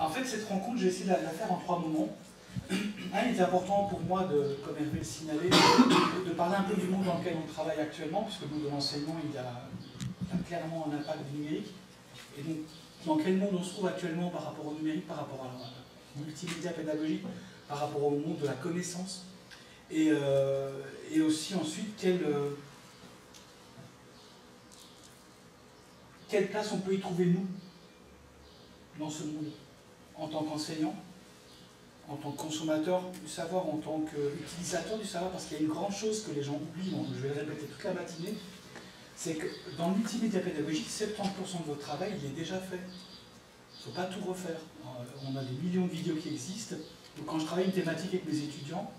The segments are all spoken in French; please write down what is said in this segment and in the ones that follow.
En fait, cette rencontre, j'ai essayé de la faire en 3 moments. Un, il était important pour moi, comme Hervé le signalait, de parler un peu du monde dans lequel on travaille actuellement, puisque le monde de l'enseignement, il y a clairement un impact du numérique. Et donc, dans quel monde on se trouve actuellement par rapport au numérique, par rapport à la multimédia pédagogique, par rapport au monde de la connaissance, et aussi ensuite quelle place on peut y trouver nous dans ce monde, en tant qu'enseignant, en tant que consommateur du savoir, en tant qu'utilisateur du savoir, parce qu'il y a une grande chose que les gens oublient, je vais le répéter toute la matinée, c'est que dans le multimédia pédagogique, 70% de votre travail, il est déjà fait. Il ne faut pas tout refaire. On a des millions de vidéos qui existent. Donc quand je travaille une thématique avec mes étudiants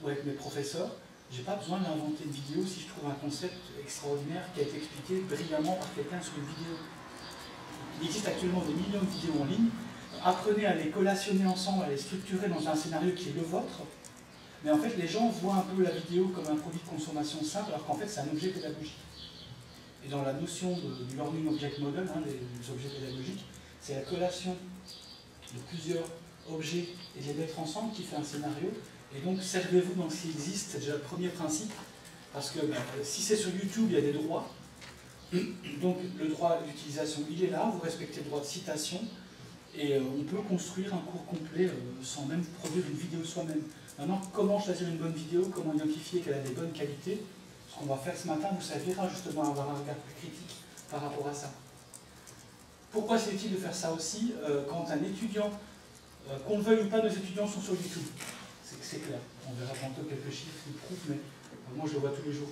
ou avec mes professeurs, je n'ai pas besoin d'inventer une vidéo si je trouve un concept extraordinaire qui a été expliqué brillamment par quelqu'un sur une vidéo. Il existe actuellement des millions de vidéos en ligne. Apprenez à les collationner ensemble, à les structurer dans un scénario qui est le vôtre. Mais en fait, les gens voient un peu la vidéo comme un produit de consommation simple, alors qu'en fait, c'est un objet pédagogique. Et dans la notion du Learning Object Model, des objets pédagogiques, c'est la collation de plusieurs objets et de les mettre ensemble qui fait un scénario. Et donc, servez-vous dans ce qui existe, c'est déjà le premier principe, parce que si c'est sur YouTube, il y a des droits. Donc, le droit d'utilisation, il est là, vous respectez le droit de citation, et on peut construire un cours complet sans même produire une vidéo soi-même. Maintenant, comment choisir une bonne vidéo, comment identifier qu'elle a des bonnes qualités? Ce qu'on va faire ce matin vous servira justement à avoir un regard plus critique par rapport à ça. Pourquoi c'est utile de faire ça aussi quand un étudiant, qu'on le veuille ou pas, nos étudiants sont sur YouTube? C'est clair. On verra tantôt quelques chiffres qui le prouvent, mais moi je le vois tous les jours.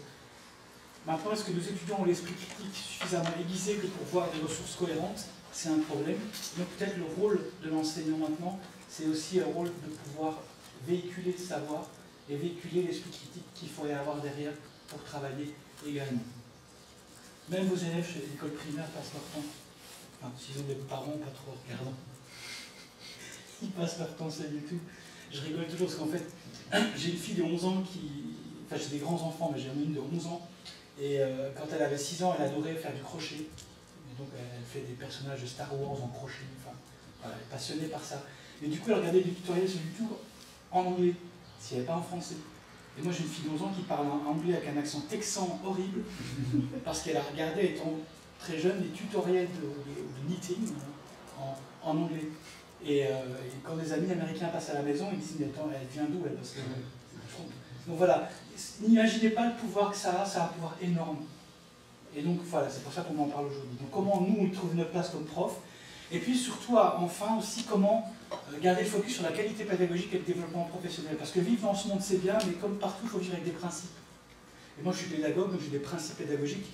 Maintenant, est-ce que nos étudiants ont l'esprit critique suffisamment aiguisé que pour voir des ressources cohérentes? C'est un problème. Donc peut-être le rôle de l'enseignant maintenant, c'est aussi un rôle de pouvoir véhiculer le savoir et véhiculer l'esprit critique qu'il faudrait avoir derrière pour travailler également. Même vos élèves chez l'école primaire passent leur temps, enfin, s'ils ont des parents pas trop regardants, ils passent leur temps sur YouTube. Je rigole toujours parce qu'en fait, j'ai une fille de 11 ans enfin j'ai des grands enfants, mais j'ai une de 11 ans, et quand elle avait 6 ans, elle adorait faire du crochet. Et donc elle fait des personnages de Star Wars en crochet, enfin, voilà, elle est passionnée par ça. Et du coup, elle regardait des tutoriels sur YouTube en anglais, s'il n'y avait pas en français. Et moi j'ai une fille de 11 ans qui parle en anglais avec un accent texan horrible, parce qu'elle a regardé, étant très jeune, des tutoriels de knitting en anglais. Et quand des amis américains passent à la maison, ils disent « Mais attends, elle vient d'où elle ?» parce que, donc voilà, n'imaginez pas le pouvoir que ça a un pouvoir énorme. Et donc voilà, c'est pour ça qu'on en parle aujourd'hui. Donc comment nous, on trouve notre place comme prof, et puis surtout, enfin aussi, comment garder le focus sur la qualité pédagogique et le développement professionnel. Parce que vivre dans ce monde, c'est bien, mais comme partout, il faut vivre avec des principes. Et moi, je suis pédagogue, donc j'ai des principes pédagogiques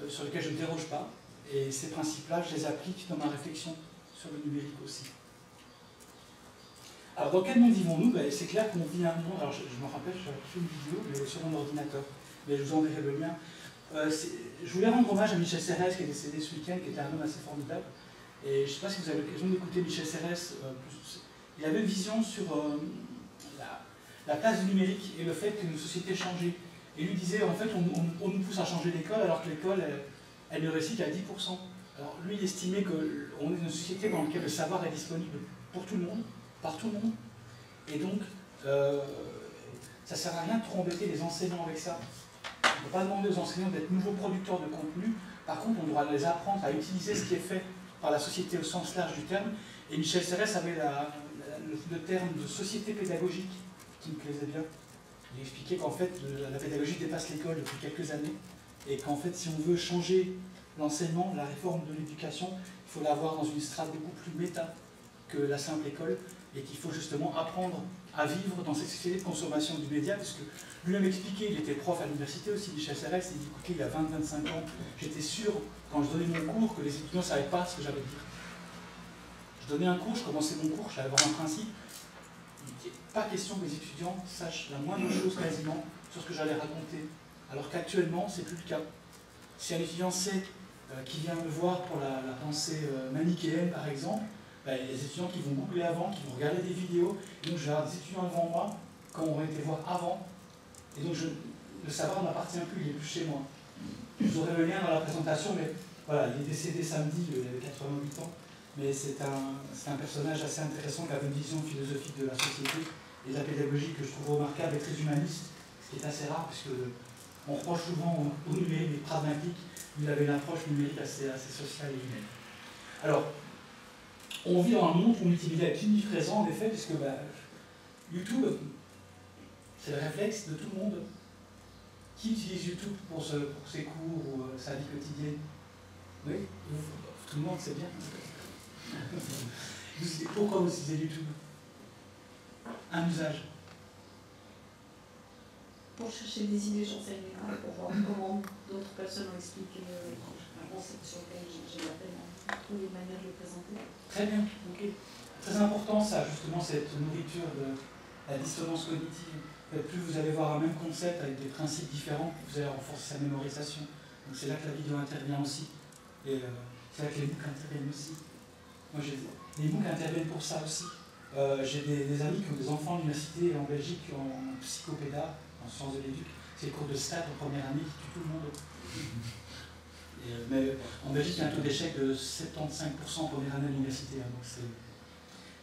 sur lesquels je ne déroge pas. Et ces principes-là, je les applique dans ma réflexion sur le numérique aussi. Alors, dans quel monde vivons-nous? C'est clair qu'on vit un monde... Alors, je me rappelle, j'ai fait une vidéo mais sur mon ordinateur, mais je vous enverrai le lien. Je voulais rendre hommage à Michel Serres, qui est décédé ce week-end, qui était un homme assez formidable. Et je ne sais pas si vous avez l'occasion d'écouter Michel Serres. Il avait une vision sur la place du numérique et le fait que nos sociétés changeaient. Et lui disait, en fait, on nous pousse à changer d'école, alors que l'école, elle ne réussit qu'à 10%. Alors lui, il estimait qu'on est dans une société dans laquelle le savoir est disponible pour tout le monde, par tout le monde. Et donc, ça ne sert à rien de trop embêter les enseignants avec ça. On ne peut pas demander aux enseignants d'être nouveaux producteurs de contenu. Par contre, on doit les apprendre à utiliser ce qui est fait par la société au sens large du terme. Et Michel Serres avait le terme de société pédagogique qui me plaisait bien. Il expliquait qu'en fait, la pédagogie dépasse l'école depuis quelques années et qu'en fait, si on veut changer l'enseignement, la réforme de l'éducation, il faut l'avoir dans une strate beaucoup plus méta que la simple école et qu'il faut justement apprendre à vivre dans cette société de consommation du média, parce que lui-même expliquait, il était prof à l'université aussi, Michel Serres, il dit, écoutez, il y a 20-25 ans, j'étais sûr, quand je donnais mon cours, que les étudiants ne savaient pas ce que j'allais dire. Je donnais un cours, je commençais mon cours, j'allais avoir un principe, il n'était pas question que les étudiants sachent la moindre chose quasiment sur ce que j'allais raconter, alors qu'actuellement, c'est plus le cas. Si un étudiant sait qui vient me voir pour la pensée manichéenne, par exemple, il y a des étudiants qui vont googler avant, qui vont regarder des vidéos, et donc je vais avoir des étudiants devant moi, quand on va été voir avant, et donc le savoir n'appartient plus, il n'est plus chez moi. Je vous aurai le lien dans la présentation, mais voilà, il est décédé samedi, il avait 88 ans, mais c'est un personnage assez intéressant qui a une vision philosophique de la société et de la pédagogie que je trouve remarquable et très humaniste, ce qui est assez rare, puisque on reproche souvent au numérique des pragmatiques, il avait une approche numérique assez sociale et humaine. Alors, on vit dans un monde où le multimédia est omniprésent, en effet, puisque YouTube, c'est le réflexe de tout le monde. Qui utilise YouTube pour ses cours ou sa vie quotidienne? Oui, tout le monde, c'est bien. Pourquoi vous utilisez YouTube? Un usage. Pour chercher des idées, j'en sais rien, pour voir comment d'autres personnes ont expliqué un concept sur lequel j'ai la peine à trouver une manière de le présenter. Très bien, ok. Très important ça, justement, cette nourriture de la dissonance cognitive. Plus vous allez voir un même concept avec des principes différents, vous allez renforcer sa mémorisation. Donc c'est là que la vidéo intervient aussi. Et c'est là que les MOOC interviennent aussi. Moi, les MOOC interviennent pour ça aussi. J'ai des amis qui ont des enfants à l'université en Belgique en psychopéda, en sciences de l'éduc. C'est le cours de stats en première année qui tue tout le monde. Mais en Belgique, il y a un taux d'échec de 75% en première année à l'université. Hein,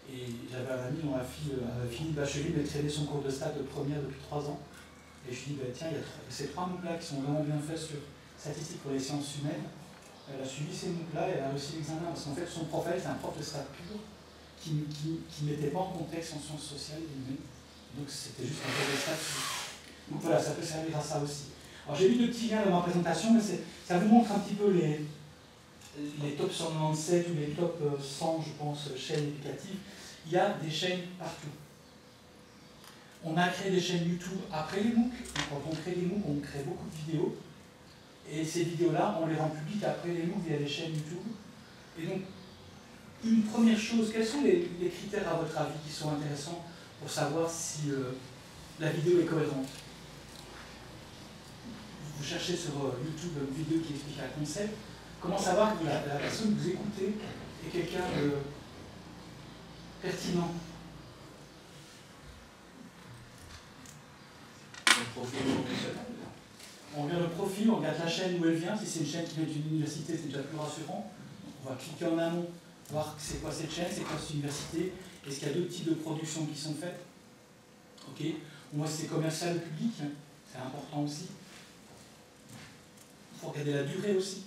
et j'avais un ami dont la fille avait fini de bachelier, mais traînait son cours de stats de première depuis 3 ans. Et je lui dis, tiens, il y a ces 3 MOOC-là qui sont vraiment bien faits sur statistiques pour les sciences humaines. Elle a suivi ces MOOC-là et elle a réussi l'examen. Parce qu'en fait, son prof, c'est un prof de stats pur qui ne mettait pas en contexte en sciences sociales et humaines. Donc c'était juste un cours de stats. Donc voilà, ça peut servir à ça aussi. Alors j'ai mis 2 petits liens dans ma présentation, mais ça vous montre un petit peu les top 197 ou les top 100, je pense, chaînes éducatives. Il y a des chaînes partout. On a créé des chaînes YouTube après les MOOC. Quand on crée des MOOC, on crée beaucoup de vidéos. Et ces vidéos-là, on les rend publiques après les MOOC via les chaînes YouTube. Et donc, une première chose, quels sont les critères, à votre avis, qui sont intéressants pour savoir si la vidéo est cohérente? Vous cherchez sur YouTube une vidéo qui explique un concept. Comment savoir que la personne que vous écoutez est quelqu'un de pertinent? On regarde le profil, on regarde la chaîne où elle vient. Si c'est une chaîne qui vient d'une université, c'est déjà plus rassurant. On va cliquer en amont, voir c'est quoi cette chaîne, c'est quoi cette université, est-ce qu'il y a d'autres types de productions qui sont faites. Ok. On voit si c'est commercial ou public, c'est important aussi. Il faut regarder la durée aussi.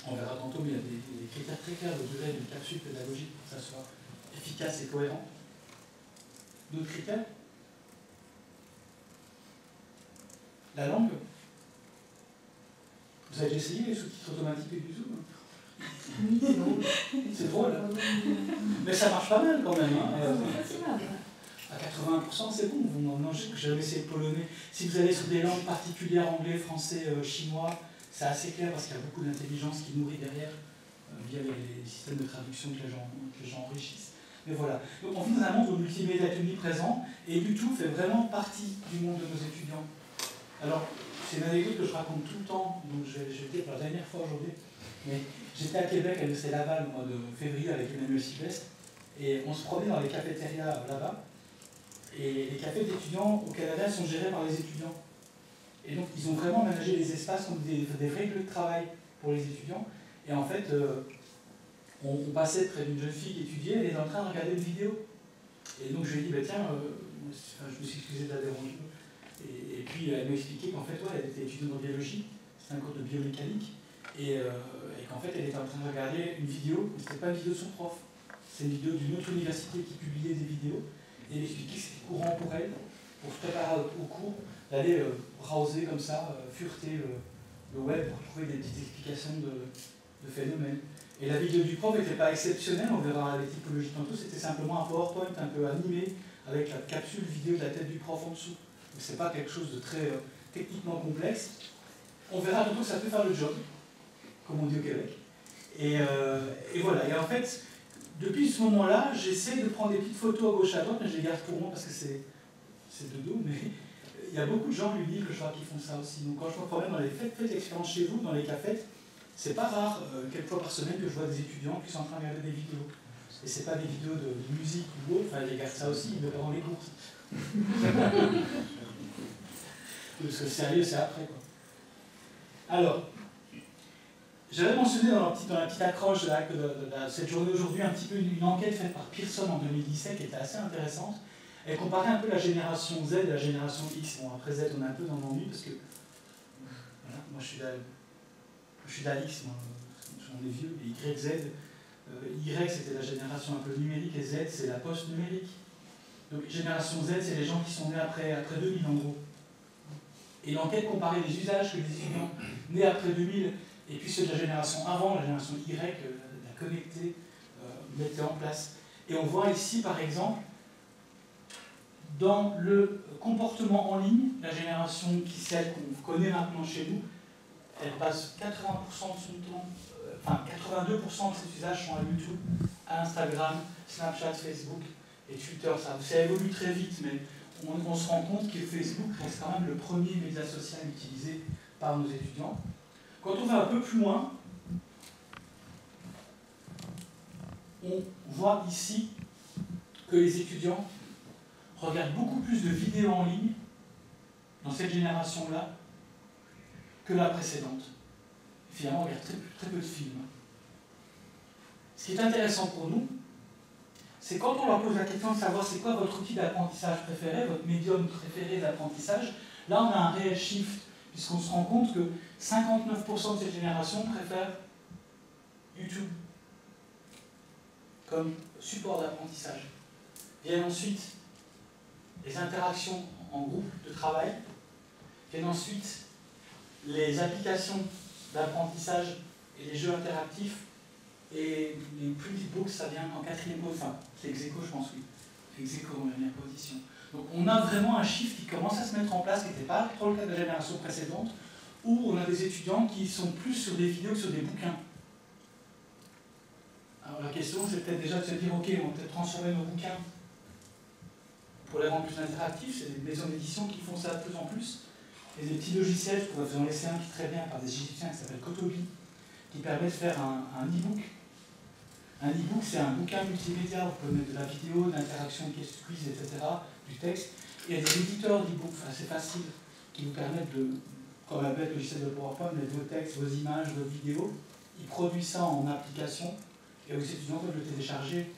On verra tantôt, mais il y a des critères très clairs de durée d'une capsule pédagogique pour que ça soit efficace et cohérent. D'autres critères? La langue? Vous avez déjà essayé les sous-titres automatiques du Zoom? Oui, c'est drôle. C'est drôle, hein? Mais ça marche pas mal quand même. Hein. À 80%, c'est bon. Non, j'ai jamais essayé le polonais. Si vous allez sur des langues particulières, anglais, français, chinois, c'est assez clair parce qu'il y a beaucoup d'intelligence qui nourrit derrière via les systèmes de traduction que les gens enrichissent. Mais voilà. Donc on vit dans un monde où le multimédia est omniprésent et YouTube fait vraiment partie du monde de nos étudiants. Alors, c'est une anecdote que je raconte tout le temps, donc je vais le dire pour la dernière fois aujourd'hui. Mais j'étais à Québec, à l'Université Laval, au mois de février, avec Emmanuel Sylvestre, et on se promenait dans les cafétérias là-bas. Et les cafés d'étudiants au Canada sont gérés par les étudiants. Et donc, ils ont vraiment aménagé les espaces comme des vrais lieux de travail pour les étudiants. Et en fait, on passait près d'une jeune fille qui étudiait, elle était en train de regarder une vidéo. Et donc, je lui ai dit, bah, tiens, je me suis excusé de la déranger. Et puis, elle m'a expliqué qu'en fait, ouais, elle était étudiante en biologie, c'était un cours de biomécanique, et qu'en fait, elle était en train de regarder une vidéo, mais ce n'était pas une vidéo de son prof, c'est une vidéo d'une autre université qui publiait des vidéos, et elle expliquait que c'était courant pour elle, pour se préparer au cours, d'aller browser comme ça, fureter le web pour trouver des petites explications de phénomènes. Et la vidéo du prof n'était pas exceptionnelle, on verra les typologies tantôt, c'était simplement un PowerPoint un peu animé, avec la capsule vidéo de la tête du prof en dessous. Ce n'est pas quelque chose de très techniquement complexe. On verra tantôt que ça peut faire le job, comme on dit au Québec. Et voilà. Et en fait, depuis ce moment-là, j'essaie de prendre des petites photos à gauche à droite, mais je les garde pour moi parce que c'est de dos. Mais il y a beaucoup de gens du livre que je vois qui font ça aussi. Donc quand je me promène dans les faites l'expérience chez vous, dans les cafés, c'est pas rare, quelques fois par semaine, que je vois des étudiants qui sont en train de regarder des vidéos. Et c'est pas des vidéos de musique ou autre, enfin, ils regardent ça aussi, ils le regardent dans les courses. Parce que le sérieux, c'est après, quoi. Alors, J'avais mentionné dans la petite accroche de cette journée aujourd'hui un petit peu une enquête faite par Pearson en 2017 qui était assez intéressante. Elle comparait un peu la génération Z et la génération X. Bon, après Z, on est un peu dans l'ennui parce que voilà, moi je suis d'Alix, moi, on est vieux, et YZ. Y c'était la génération un peu numérique et Z c'est la post-numérique. Donc génération Z, c'est les gens qui sont nés après 2000 en gros. Et l'enquête comparait les usages que les étudiants nés après 2000 et puis ceux de la génération avant, la génération Y, la connectée, mettaient en place. Et on voit ici par exemple, dans le comportement en ligne, la génération qui celle qu'on connaît maintenant chez nous, elle passe 80% de son temps, enfin 82% de ses usages sont à YouTube, à Instagram, Snapchat, Facebook et Twitter. Ça évolue très vite, mais on se rend compte que Facebook reste quand même le premier média social utilisé par nos étudiants. Quand on va un peu plus loin, on voit ici que les étudiants regardent beaucoup plus de vidéos en ligne dans cette génération-là que la précédente. Finalement, on regarde très peu de films. Ce qui est intéressant pour nous, c'est quand on leur pose la question de savoir c'est quoi votre outil d'apprentissage préféré, votre médium préféré d'apprentissage, là on a un réel shift, puisqu'on se rend compte que 59% de cette génération préfèrent YouTube comme support d'apprentissage. Viennent ensuite les interactions en groupe de travail, viennent ensuite les applications d'apprentissage et les jeux interactifs, et les printed books, ça vient en quatrième position, enfin, c'est ex-aequo, je pense, oui. Ex-aequo en dernière position. Donc on a vraiment un shift qui commence à se mettre en place, qui n'était pas trop le cas de la génération précédente, où on a des étudiants qui sont plus sur des vidéos que sur des bouquins. Alors la question, c'est peut-être déjà de se dire, ok, on va peut-être transformer nos bouquins pour les rendre plus interactifs. C'est des maisons d'édition qui font ça de plus en plus. Et des petits logiciels, je pourrais vous en laisser un qui est très bien par des Égyptiens qui s'appelle Kotobi, qui permet de faire un e-book. Un e-book, c'est un bouquin multimédia, vous pouvez mettre de la vidéo, de l'interaction, quiz, etc., du texte. Et il y a des éditeurs d'e-book, assez faciles, qui vous permettent de, comme un bête logiciel de PowerPoint, mettre vos textes, vos images, vos vidéos. Ils produisent ça en application, et les étudiants peuvent le télécharger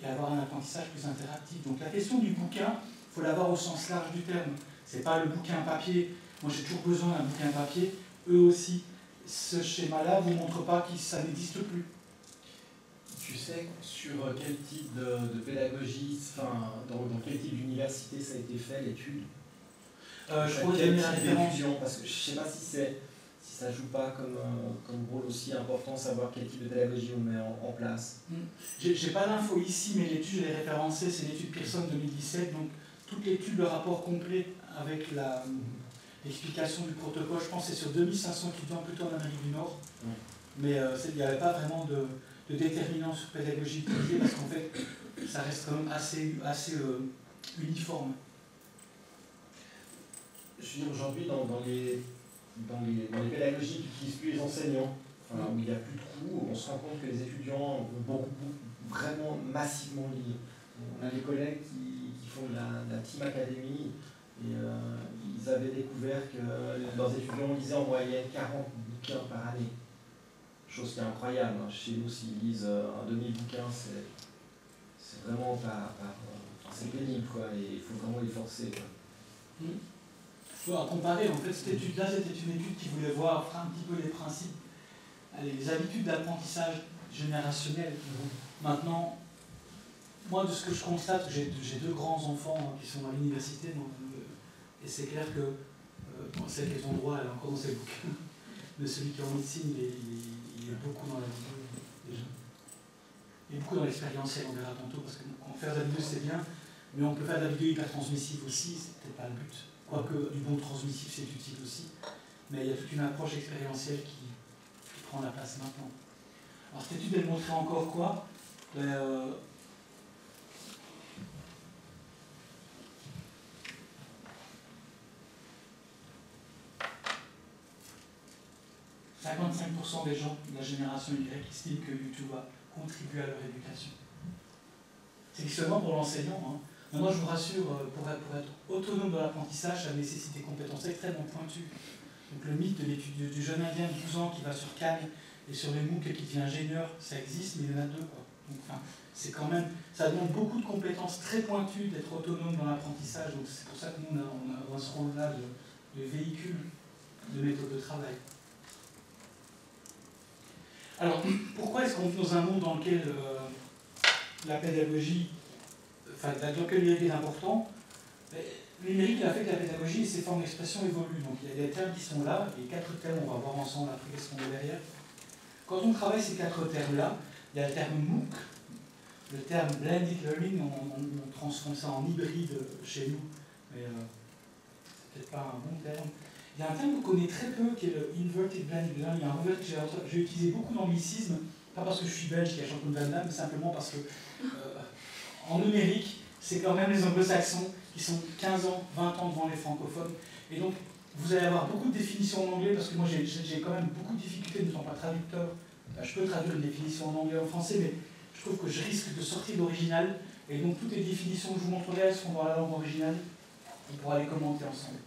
et avoir un apprentissage plus interactif. Donc la question du bouquin, il faut l'avoir au sens large du terme. Ce n'est pas le bouquin papier. Moi j'ai toujours besoin d'un bouquin papier. Eux aussi, ce schéma-là ne vous montre pas que ça n'existe plus. Tu sais sur quel type de pédagogie, enfin, dans quel type d'université ça a été fait l'étude? Je pourrais donner la référence. Parce que je ne sais pas si ça joue pas comme rôle aussi important, savoir quel type de pédagogie on met en place. J'ai pas d'infos ici, mais l'étude, je l'ai référencée, c'est l'étude Pearson 2017, donc toute l'étude, le rapport complet avec l'explication du protocole, je pense que c'est sur 2500 étudiants plutôt en Amérique du Nord, mais il n'y avait pas vraiment de déterminant sur pédagogie utilisée, parce qu'en fait, ça reste quand même assez uniforme. Je veux dire, aujourd'hui, dans les pédagogies qui n'utilisent plus les enseignants, où il n'y a plus de cours, on se rend compte que les étudiants vont vraiment massivement lire. On a des collègues qui font de la Team Academy, et ils avaient découvert que leurs étudiants lisaient en moyenne 40 bouquins par année. Chose qui est incroyable. Chez nous, s'ils lisent un demi-bouquin, c'est vraiment c'est pénible, quoi, et il faut vraiment les forcer, quoi. À comparer, en fait, cette étude-là, c'était une étude qui voulait voir un petit peu les principes, les habitudes d'apprentissage générationnel. Maintenant, moi, de ce que je constate, j'ai deux grands-enfants qui sont à l'université, et c'est clair que celle qui est en droit, elle est encore dans ses bouquins, mais celui qui est en médecine, il est beaucoup dans la vidéo déjà. Il est beaucoup dans l'expérientiel, on verra tantôt, parce que faire de la vidéo c'est bien, mais on peut faire de la vidéo hyper transmissive aussi, c'est peut-être pas le but. Quoique du bon transmissif c'est utile aussi, mais il y a toute une approche expérientielle qui prend la place maintenant. Alors cette étude elle montrait encore quoi? 55% des gens de la génération Y estiment que YouTube a contribué à leur éducation. C'est seulement pour l'enseignant. Hein. Moi, je vous rassure, pour être autonome dans l'apprentissage, ça nécessite des compétences extrêmement pointues. Donc le mythe du jeune Indien de 12 ans qui va sur Cannes Et sur les MOOC qui dit ingénieur, ça existe, mais il y en a 2, quoi. Donc, enfin, c'est quand même, ça demande beaucoup de compétences très pointues d'être autonome dans l'apprentissage. Donc c'est pour ça que nous, on a ce rôle-là de véhicule de méthode de travail. Alors, pourquoi est-ce qu'on vit dans un monde dans lequel la pédagogie, enfin, dans lequel le numérique est important? Le numérique, il a fait que la pédagogie et ses formes d'expression évoluent. Donc il y a des termes qui sont là, les 4 termes, on va voir ensemble après qu'est-ce qu'on met derrière. Quand on travaille ces 4 termes-là, il y a le terme MOOC, le terme Blended Learning, on transforme ça en hybride chez nous, mais c'est peut-être pas un bon terme. Il y a un terme qu'on connaît très peu qui est le Inverted Blended Learning. Il y a un revers que j'ai utilisé beaucoup d'anglicisme, pas parce que je suis belge qui a Jean-Claude Van Damme, mais simplement parce que en numérique, c'est quand même les anglo-saxons qui sont 15 ans, 20 ans devant les francophones. Et donc, vous allez avoir beaucoup de définitions en anglais, parce que moi j'ai quand même beaucoup de difficultés, n'étant pas traducteur. Je peux traduire une définition en anglais ou en français, mais je trouve que je risque de sortir de l'original. Et donc, toutes les définitions que je vous montrerai, elles seront dans la langue originale. On pourra les commenter ensemble.